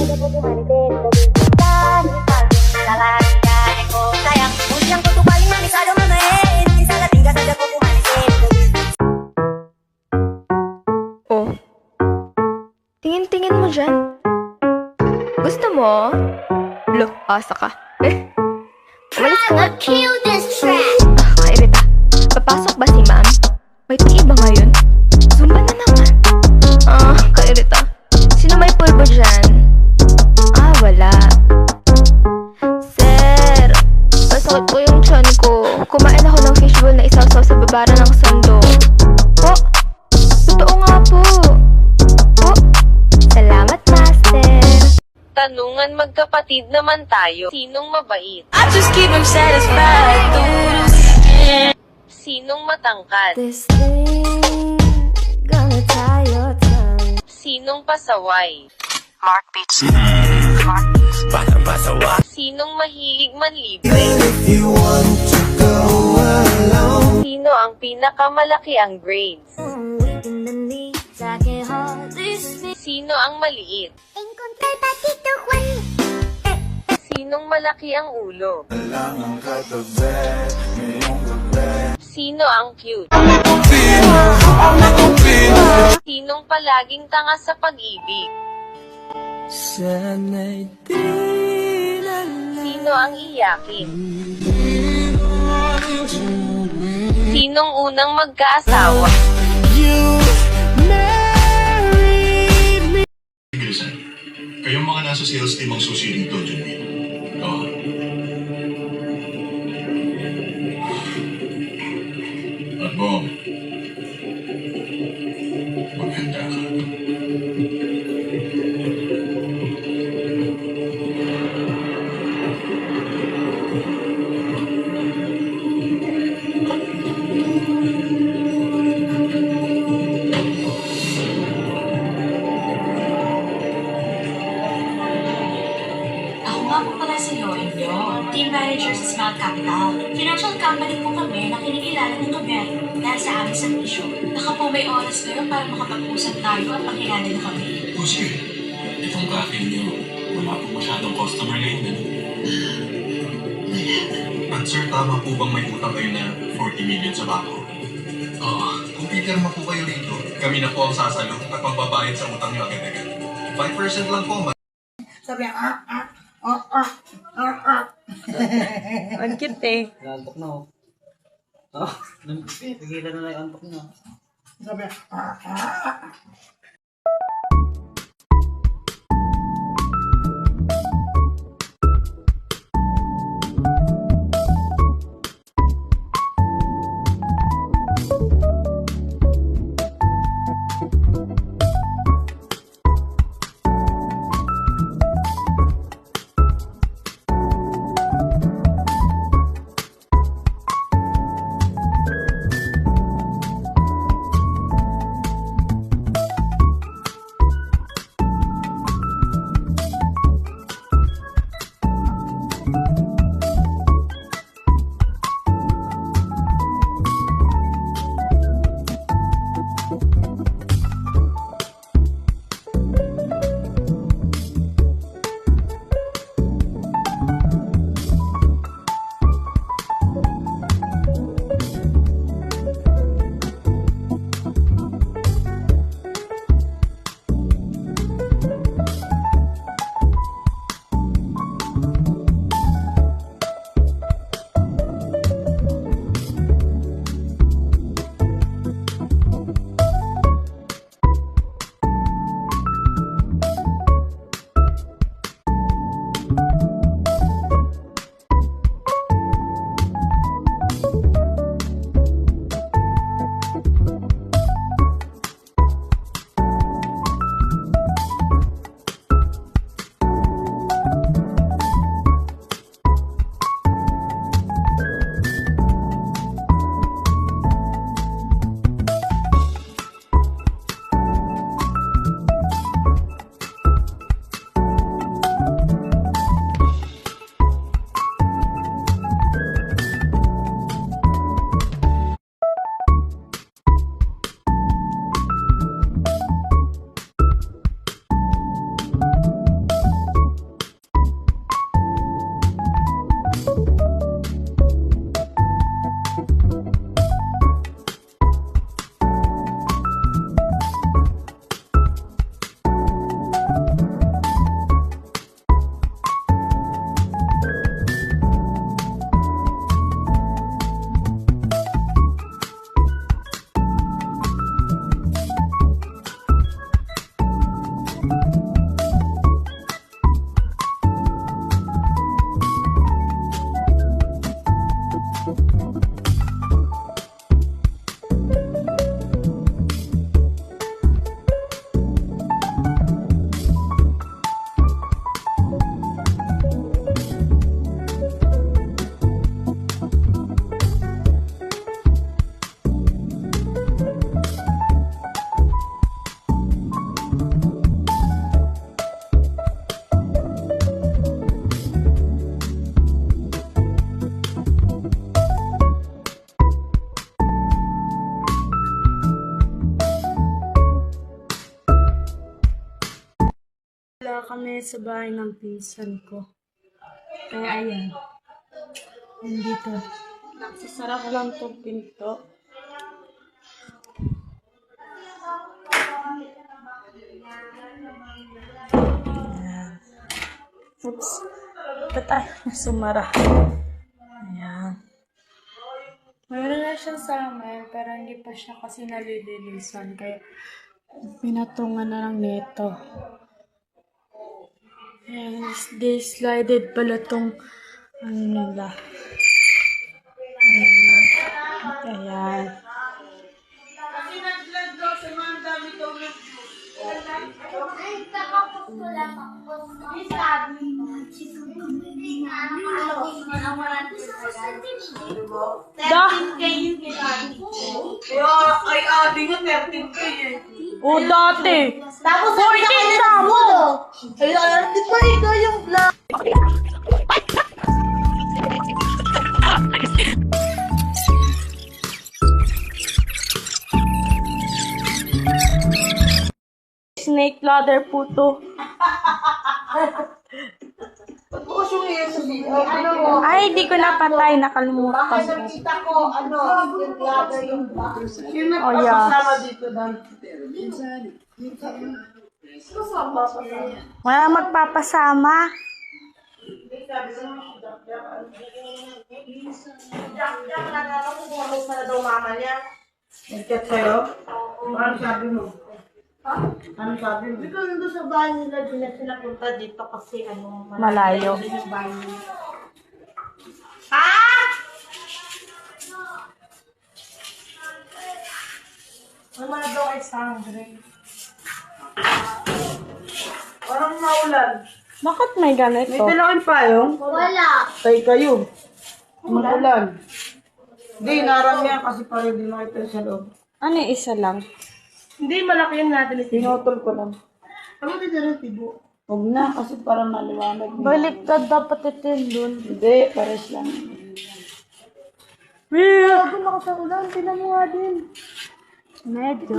Oh, tingin-tingin mo dyan. Gusto mo? Look, asa ka. Umalis ka nga. Kairita, papasok ba si ma'am? May tii ba ngayon? Zumba na naman. Kairita. Sino may pulbo dyan? Wala. Sir, masakit po yung tiyan ko. Kumain ako ng fishbowl na isaw-saw sa babara ng sando. Po, totoo nga po. Po, salamat, master. Tanungan magkapatid naman tayo. Sinong mabait? I just keep them satisfied. Sinong matangkad? This thing gonna tie your tongue. Sinong pasaway? Mark Beats. Sinong mahilig manlibre? Sino ang pinakamalaki ang grades? Weak in the knees, I can hardly speak. Sino ang maliit? Encontré el patito Juan. Sinong malaki ang ulo? Sino ang cute? Sinong palaging tanga sa pag-ibig? Sino ang iyakin? Sinong unang magkaasawa? Bilisan. Kayong mga nasa sales team ang susi rito, Junbin. Oo. At Bong, maghanda ka. Ako nga po pala si Lauren Yo, Team Manager sa Smile Capital. Financial company po kami na kinikilala ng gobyerno dahil sa aming servisyo. Baka po may oras kayo para makapag-usap tayo at pakilala na kami. O sige, itong tracking niyo, wala po masyadong customer ngayon. At sir, tama po bang may utang kayo na 40 million sa bako? Oo. Kung pipirma po kayo rito, kami na po ang sasalo at magbabayad sa utang niyo agad-agad. 5% lang po, Sabi niya, Ang cute eh. Antok na oh. Pigilan na lang yung antok na. sabi niya, Pupunta kami sa bahay ng pinsan ko. Kaya ayan. Nandito. Nagsasarap lang tong pinto. Ayan. Oops. Ba't tayo sumara? Ayan. Mayroon na siyang summer, pero hindi pa siya kasi nalilinisan. Kaya pinatungan na lang nito. Ayan, they slided pala tong ano nila. Ayan. Ayan. Ay, ate nga, 13K eh. O dati! Tapos 14 na mo! Ay, di pa ikaw yung vlog. Snake ladder po to. Bukas yung ano mo. Ay, di ko napatay. Ay, Nakalimutan ko. nakita ko, ano, yung ladder yung Sino Oh, yeah. kasama dito, Dan? Wala magpapasama. Jack na naman kung bumakas na daw mama niya. Nag-chat sa'yo? Ano sabi mo? Ha? Ano sabi mo? Ikaw nandun sa bahay nila, di na sila punta dito kasi ano, Malayo. din yung bahay nila. Ha? Wala daw ay sangre. Parang maulan. Bakit may ganito? May dalawang payong? Wala. Tay kayo. Magulan. Hindi, narang yan kasi parang di makita sa loob. Ano yung isa lang? Hindi, malaki yung natin. Pinotol ko lang. Ano din na rin, tibo? Huwag na, kasi parang maliwanag. Baliktad dapat ito yun dun. Hindi, pares lang. Bago lakas ang ulan, tinan mo nga din. Medyo.